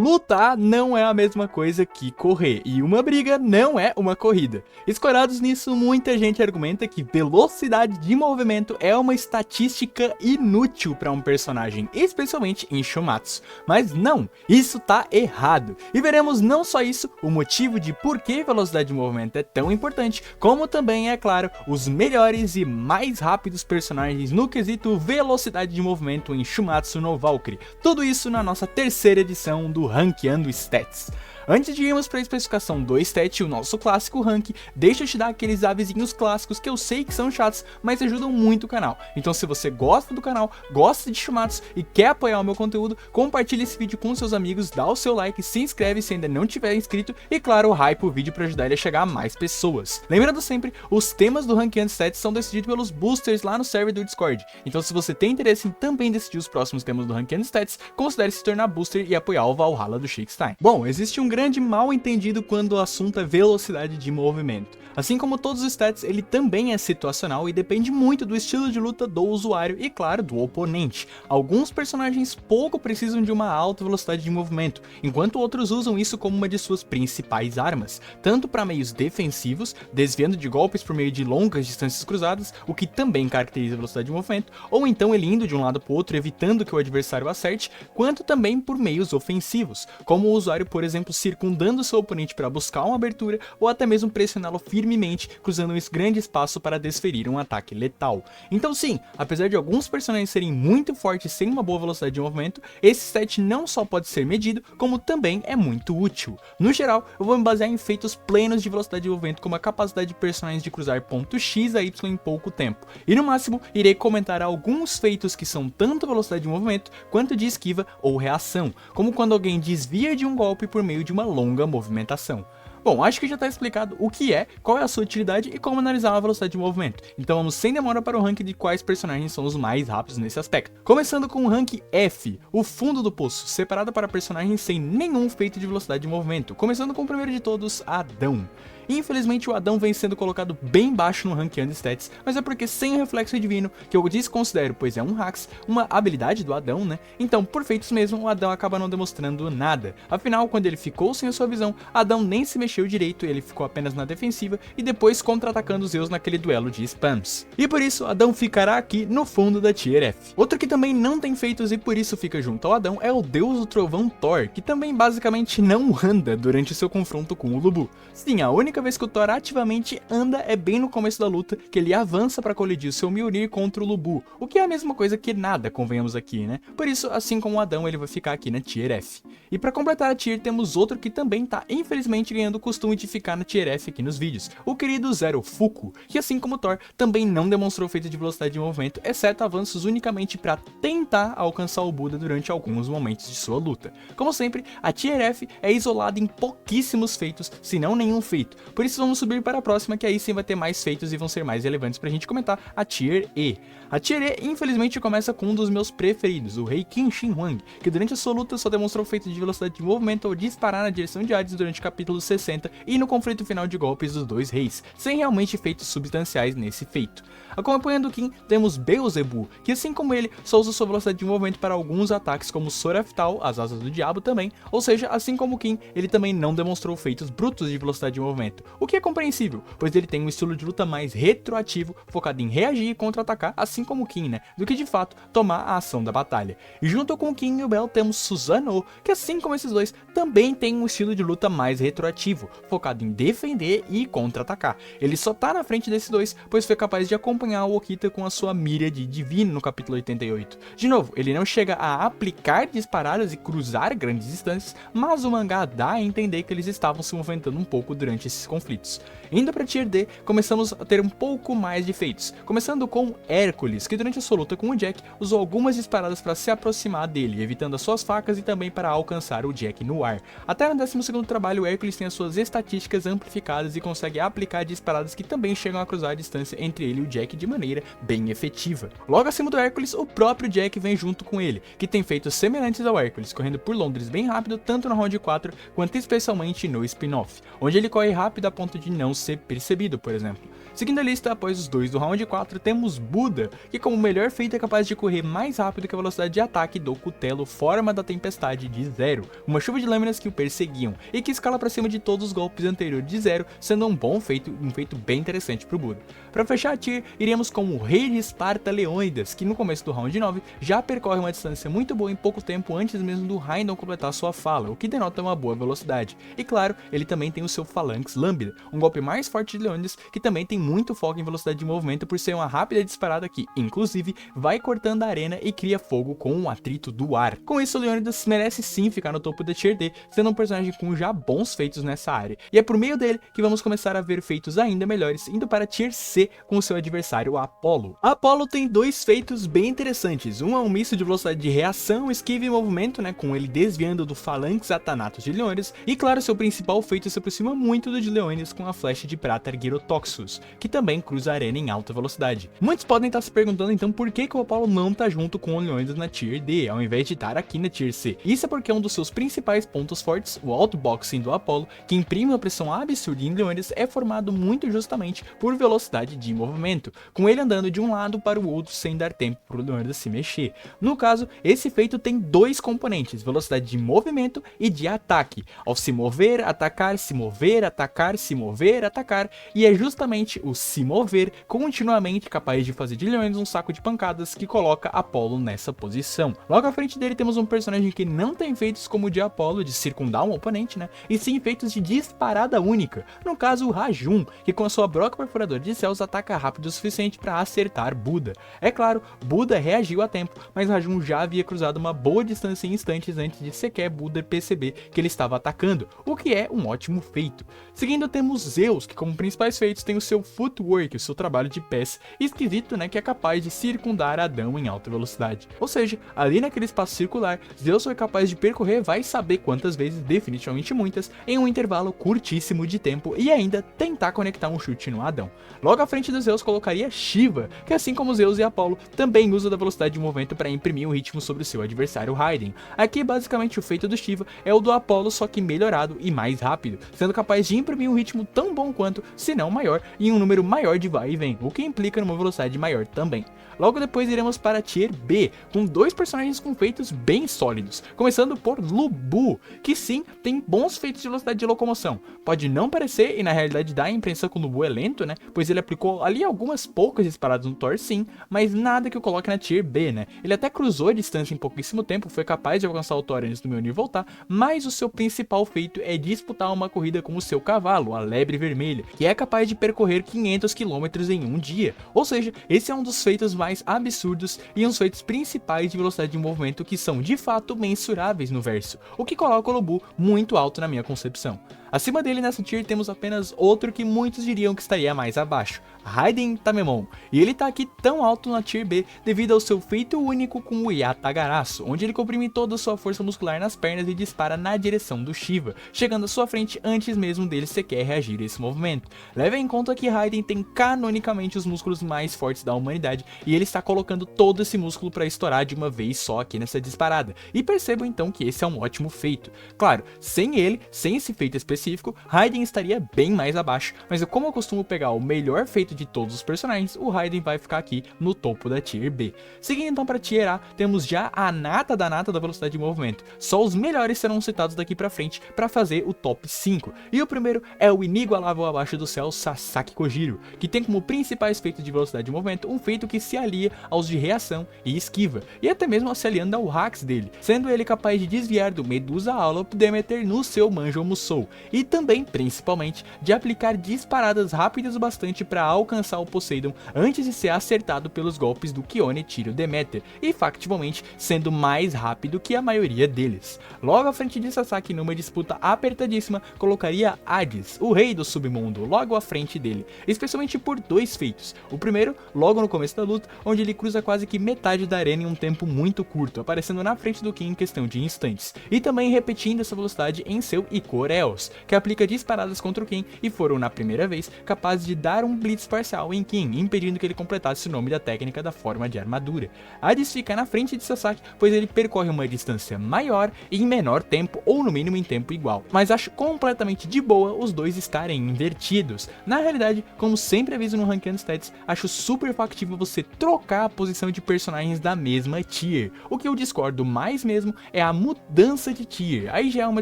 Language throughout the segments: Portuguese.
lutar não é a mesma coisa que correr, e uma briga não é uma corrida. Escorados nisso, muita gente argumenta que velocidade de movimento é uma estatística inútil para um personagem, especialmente em Shumatsu. Mas não, isso tá errado. E veremos não só isso, o motivo de por que velocidade de movimento é tão importante, como também, é claro, os melhores e mais rápidos personagens no quesito velocidade de movimento em Shumatsu no Valkyrie. Tudo isso na nossa terceira edição do Rankeando Stats. Antes de irmos para a especificação do stat, o nosso clássico rank, deixa eu te dar aqueles avisinhos clássicos que eu sei que são chatos, mas ajudam muito o canal. Então se você gosta do canal, gosta de Shumatsu e quer apoiar o meu conteúdo, compartilhe esse vídeo com seus amigos, dá o seu like, se inscreve se ainda não tiver inscrito e claro, hype o vídeo para ajudar ele a chegar a mais pessoas. Lembrando sempre, os temas do Rankeando Stats são decididos pelos boosters lá no server do Discord. Então se você tem interesse em também decidir os próximos temas do Rankeando Stats, considere se tornar booster e apoiar o Valhalla do Shakestein. Bom, existe um grande mal entendido quando o assunto é velocidade de movimento. Assim como todos os stats, ele também é situacional e depende muito do estilo de luta do usuário e, claro, do oponente. Alguns personagens pouco precisam de uma alta velocidade de movimento, enquanto outros usam isso como uma de suas principais armas, tanto para meios defensivos, desviando de golpes por meio de longas distâncias cruzadas, o que também caracteriza a velocidade de movimento, ou então ele indo de um lado para o outro evitando que o adversário acerte, quanto também por meios ofensivos, como o usuário, por exemplo, circundando seu oponente para buscar uma abertura ou até mesmo pressioná-lo firmemente, cruzando um grande espaço para desferir um ataque letal. Então sim, apesar de alguns personagens serem muito fortes sem uma boa velocidade de movimento, esse stat não só pode ser medido, como também é muito útil. No geral, eu vou me basear em feitos plenos de velocidade de movimento, como a capacidade de personagens de cruzar ponto X a Y em pouco tempo. E no máximo, irei comentar alguns feitos que são tanto velocidade de movimento, quanto de esquiva ou reação, como quando alguém desvia de um golpe por meio de uma longa movimentação. Bom, acho que já está explicado o que é, qual é a sua utilidade e como analisar a velocidade de movimento. Então vamos sem demora para o ranking de quais personagens são os mais rápidos nesse aspecto. Começando com o rank F, o fundo do poço, separado para personagens sem nenhum feito de velocidade de movimento. Começando com o primeiro de todos, Adão. Infelizmente o Adão vem sendo colocado bem baixo no Rankeando Stats, mas é porque sem o reflexo divino, que eu desconsidero pois é um hacks, uma habilidade do Adão, né? Então por feitos mesmo o Adão acaba não demonstrando nada. Afinal, quando ele ficou sem a sua visão, Adão nem se mexeu direito, ele ficou apenas na defensiva e depois contra-atacando os Zeus naquele duelo de spams. E por isso Adão ficará aqui no fundo da Tier F. Outro que também não tem feitos e por isso fica junto ao Adão é o Deus do Trovão Thor, que também basicamente não anda durante seu confronto com o Lubu. Sim, a única vez que o Thor ativamente anda é bem no começo da luta, que ele avança para colidir o seu Mjolnir contra o Lubu, o que é a mesma coisa que nada, convenhamos aqui, né? Por isso, assim como o Adão, ele vai ficar aqui na Tier F. E para completar a Tier, temos outro que também tá, infelizmente, ganhando o costume de ficar na Tier F aqui nos vídeos, o querido Zero Fuku, que assim como o Thor, também não demonstrou feito de velocidade de movimento, exceto avanços unicamente para tentar alcançar o Buda durante alguns momentos de sua luta. Como sempre, a Tier F é isolada em pouquíssimos feitos, se não nenhum feito. Por isso vamos subir para a próxima, que aí sim vai ter mais feitos e vão ser mais relevantes pra gente comentar, a Tier E. A Tier E, infelizmente, começa com um dos meus preferidos, o Rei Qin Shi Huang, que durante a sua luta só demonstrou feito de velocidade de movimento ao disparar na direção de Hades durante o capítulo 60 e no conflito final de golpes dos dois reis, sem realmente efeitos substanciais nesse feito. Acompanhando o Qin, temos Beelzebub, que assim como ele, só usa sua velocidade de movimento para alguns ataques como Soraftal, as asas do diabo também, ou seja, assim como o Qin, ele também não demonstrou feitos brutos de velocidade de movimento, o que é compreensível, pois ele tem um estilo de luta mais retroativo, focado em reagir e contra-atacar, assim como o Qin, né, do que de fato tomar a ação da batalha. E junto com o Qin e o Bell temos Susanoo, que assim como esses dois, também tem um estilo de luta mais retroativo, focado em defender e contra-atacar. Ele só tá na frente desses dois, pois foi capaz de acompanhar o Okita com a sua mira de divino no capítulo 88. De novo, ele não chega a aplicar disparadas e cruzar grandes distâncias, mas o mangá dá a entender que eles estavam se movimentando um pouco durante esses conflitos. Indo para Tier D, começamos a ter um pouco mais de feitos, começando com Hércules, que durante a sua luta com o Jack, usou algumas disparadas para se aproximar dele, evitando as suas facas e também para alcançar o Jack no ar. Até no 12º trabalho, Hércules tem as suas estatísticas amplificadas e consegue aplicar disparadas que também chegam a cruzar a distância entre ele e o Jack de maneira bem efetiva. Logo acima do Hércules, o próprio Jack vem junto com ele, que tem feitos semelhantes ao Hércules, correndo por Londres bem rápido, tanto no round 4 quanto especialmente no spin-off, onde ele corre rápido rápido a ponto de não ser percebido, por exemplo. Seguindo a lista, após os dois do round 4, temos Buda, que como melhor feito é capaz de correr mais rápido que a velocidade de ataque do cutelo Forma da Tempestade de Zero, uma chuva de lâminas que o perseguiam, e que escala para cima de todos os golpes anteriores de Zero, sendo um feito bem interessante para o Buda. Para fechar a tier, iremos com o Rei de Esparta Leônidas, que no começo do round 9 já percorre uma distância muito boa em pouco tempo antes mesmo do Raidon completar sua fala, o que denota uma boa velocidade. E claro, ele também tem o seu Phalanx Lambda, um golpe mais forte de Leônidas que também tem muito foco em velocidade de movimento por ser uma rápida disparada que, inclusive, vai cortando a arena e cria fogo com o atrito do ar. Com isso, Leônidas merece sim ficar no topo da tier D, sendo um personagem com já bons feitos nessa área. E é por meio dele que vamos começar a ver feitos ainda melhores, indo para a tier C com o seu adversário Apollo. Apollo tem dois feitos bem interessantes, um é um misto de velocidade de reação, esquiva e movimento, com ele desviando do Phalanx Athanatos de Leônidas, e claro, seu principal feito se aproxima muito do de Leônidas com a flecha de prata Argyrotoxus, que também cruza a arena em alta velocidade. Muitos podem estar se perguntando então por que o Apollo não tá junto com o Leônidas na tier D, ao invés de estar aqui na tier C. Isso é porque um dos seus principais pontos fortes, o outboxing do Apollo, que imprime uma pressão absurda em Leônidas, é formado muito justamente por velocidade de movimento, com ele andando de um lado para o outro sem dar tempo para o Leônidas se mexer. No caso, esse feito tem dois componentes, velocidade de movimento e de ataque. Ao se mover, atacar, se mover, atacar, se mover, atacar, e é justamente o se mover continuamente capaz de fazer de Leônidas um saco de pancadas que coloca Apollo nessa posição. Logo à frente dele temos um personagem que não tem feitos como o de Apollo, de circundar um oponente, e sim feitos de disparada única, no caso o Rajun, que com a sua broca perfuradora de céus ataca rápido o suficiente para acertar Buda. É claro, Buda reagiu a tempo, mas Rajun já havia cruzado uma boa distância em instantes antes de sequer Buda perceber que ele estava atacando, o que é um ótimo feito. Seguindo temos Zeus, que como principais feitos tem o seu footwork, o seu trabalho de pés esquisito, que é capaz de circundar Adão em alta velocidade. Ou seja, ali naquele espaço circular, Zeus foi capaz de percorrer vai saber quantas vezes, definitivamente muitas, em um intervalo curtíssimo de tempo e ainda tentar conectar um chute no Adão. Logo à frente do Zeus colocaria Shiva, que assim como Zeus e Apollo, também usa da velocidade de movimento para imprimir um ritmo sobre o seu adversário Raiden. Aqui basicamente o feito do Shiva é o do Apollo, só que melhorado e mais rápido, sendo capaz de imprimir um ritmo tão bom quanto, se não maior, em um número maior de vai e vem, o que implica numa velocidade maior também. Logo depois iremos para a tier B, com dois personagens com feitos bem sólidos, começando por Lu Bu, que sim, tem bons feitos de velocidade de locomoção. Pode não parecer, e na realidade dá a impressão que o Lu Bu é lento, pois ele aplicou ali algumas poucas disparadas no Thor sim, mas nada que o coloque na tier B, Ele até cruzou a distância em pouquíssimo tempo, foi capaz de alcançar o Thor antes do Mjolnir voltar, mas o seu principal feito é disputar uma corrida com o seu cavalo, a Lebre Vermelha, que é capaz de percorrer 500 km em um dia. Ou seja, esse é um dos feitos mais absurdos e uns feitos principais de velocidade de movimento que são de fato mensuráveis no verso, o que coloca o Lu Bu muito alto na minha concepção. Acima dele nessa tier temos apenas outro que muitos diriam que estaria mais abaixo, Raiden Tamemon, e ele tá aqui tão alto na tier B devido ao seu feito único com o Yatagaraço, onde ele comprime toda a sua força muscular nas pernas e dispara na direção do Shiva, chegando à sua frente antes mesmo dele sequer reagir a esse movimento. Leve em conta que Raiden tem canonicamente os músculos mais fortes da humanidade e ele está colocando todo esse músculo para estourar de uma vez só aqui nessa disparada, e percebam então que esse é um ótimo feito. Claro, sem ele, sem esse feito específico, Raiden estaria bem mais abaixo, mas como eu costumo pegar o melhor feito de todos os personagens, o Raiden vai ficar aqui no topo da tier B. Seguindo então para tier A, temos já a nata da velocidade de movimento. Só os melhores serão citados daqui para frente para fazer o top 5. E o primeiro é o inigualável abaixo do céu Sasaki Kojiro, que tem como principais feitos de velocidade de movimento um feito que se alia aos de reação e esquiva, e até mesmo se aliando ao hacks dele, sendo ele capaz de desviar do Medusa Alop Demeter no seu Manjo Musou, e também, principalmente, de aplicar disparadas rápidas o bastante para alcançar o Poseidon antes de ser acertado pelos golpes do Kione Tiro Demeter, e factualmente sendo mais rápido que a maioria deles. Logo à frente de Sasaki, numa disputa apertadíssima, colocaria Hades, o rei do submundo, logo à frente dele, especialmente por dois feitos. O primeiro, logo no começo da luta, onde ele cruza quase que metade da arena em um tempo muito curto, aparecendo na frente do King em questão de instantes, e também repetindo essa velocidade em seu Ikoreos, que aplica disparadas contra o Ken e foram, na primeira vez, capazes de dar um blitz parcial em Ken, impedindo que ele completasse o nome da técnica da forma de armadura. Hades fica na frente de Sasaki, pois ele percorre uma distância maior e em menor tempo, ou no mínimo em tempo igual, mas acho completamente de boa os dois estarem invertidos. Na realidade, como sempre aviso no Ranking Stats, acho super factível você trocar a posição de personagens da mesma tier. O que eu discordo mais mesmo é a mudança de tier, aí já é uma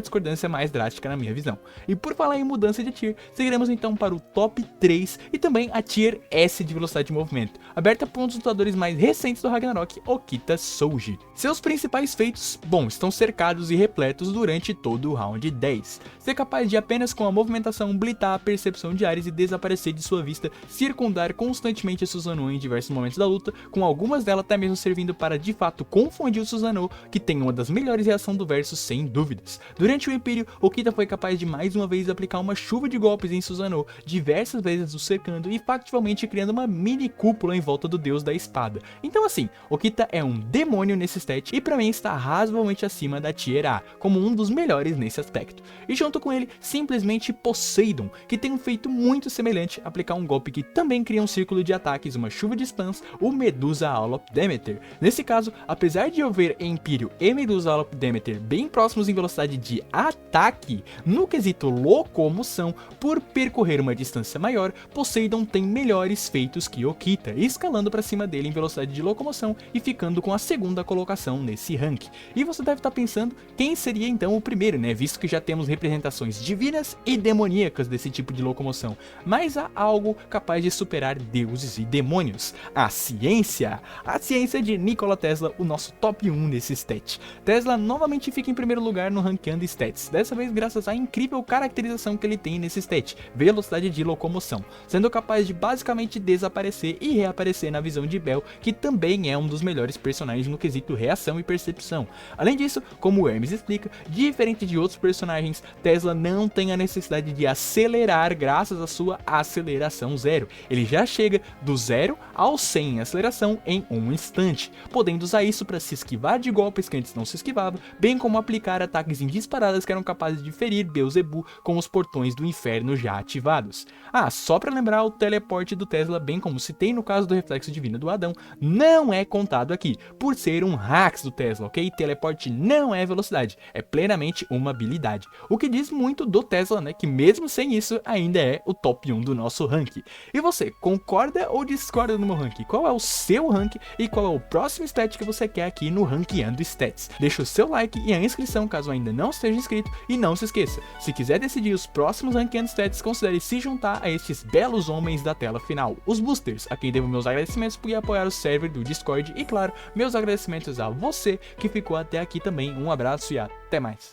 discordância mais drástica na minha visão. E por falar em mudança de tier, seguiremos então para o top 3 e também a tier S de velocidade de movimento, aberta por um dos lutadores mais recentes do Ragnarok, Okita Souji. Seus principais feitos, bom, estão cercados e repletos durante todo o round 10. Ser capaz de apenas com a movimentação blitar a percepção de Ares e desaparecer de sua vista, circundar constantemente a Susanoo em diversos momentos da luta, com algumas delas até mesmo servindo para de fato confundir o Susanoo, que tem uma das melhores reações do verso sem dúvidas. Durante o Império, Okita foi capaz de mais uma vez aplicar uma chuva de golpes em Susanoo, diversas vezes o cercando e factualmente criando uma mini cúpula em volta do deus da espada. Então assim, Okita é um demônio nesse stat e pra mim está razoavelmente acima da tier A, como um dos melhores nesse aspecto. E junto com ele, simplesmente Poseidon, que tem um feito muito semelhante, aplicar um golpe que também cria um círculo de ataques, uma chuva de spams, o Medusa All of Demeter. Nesse caso, apesar de eu ver Empyrean e Medusa All of Demeter bem próximos em velocidade de ataque, no quesito locomoção, por percorrer uma distância maior, Poseidon tem melhores feitos que Okita, escalando para cima dele em velocidade de locomoção e ficando com a segunda colocação nesse rank. E você deve estar pensando quem seria então o primeiro, né, visto que já temos representações divinas e demoníacas desse tipo de locomoção, mas há algo capaz de superar deuses e demônios: a ciência de Nikola Tesla, o nosso top 1 nesse stat. Tesla novamente fica em primeiro lugar no ranqueando stats, dessa vez graças à incrível caracterização que ele tem nesse stat, velocidade de locomoção, sendo capaz de basicamente desaparecer e reaparecer na visão de Bell, que também é um dos melhores personagens no quesito reação e percepção. Além disso, como o Hermes explica, diferente de outros personagens, Tesla não tem a necessidade de acelerar graças à sua aceleração zero. Ele já chega do 0 ao 100 em aceleração em um instante, podendo usar isso para se esquivar de golpes que antes não se esquivava, bem como aplicar ataques em disparadas que eram capazes de ferir Beelzebub com os portões do inferno já ativados. Só para lembrar, o teleporte do Tesla, bem como citei no caso do reflexo divino do Adão, não é contado aqui, por ser um hacks do Tesla, ok? Teleporte não é velocidade, é plenamente uma habilidade. O que diz muito do Tesla, né, que mesmo sem isso ainda é o top 1 do nosso rank. E você, concorda ou discorda do meu rank? Qual é o seu rank e qual é o próximo stat que você quer aqui no Ranqueando Stats? Deixa o seu like e a inscrição caso ainda não esteja inscrito, e não se esqueça, se quiser decidir os próximos Ranqueando Stats, considere se juntar a estes belos homens da tela final, os boosters, a quem devo meus agradecimentos por apoiar o server do Discord e claro, meus agradecimentos a você que ficou até aqui também. Um abraço e até mais.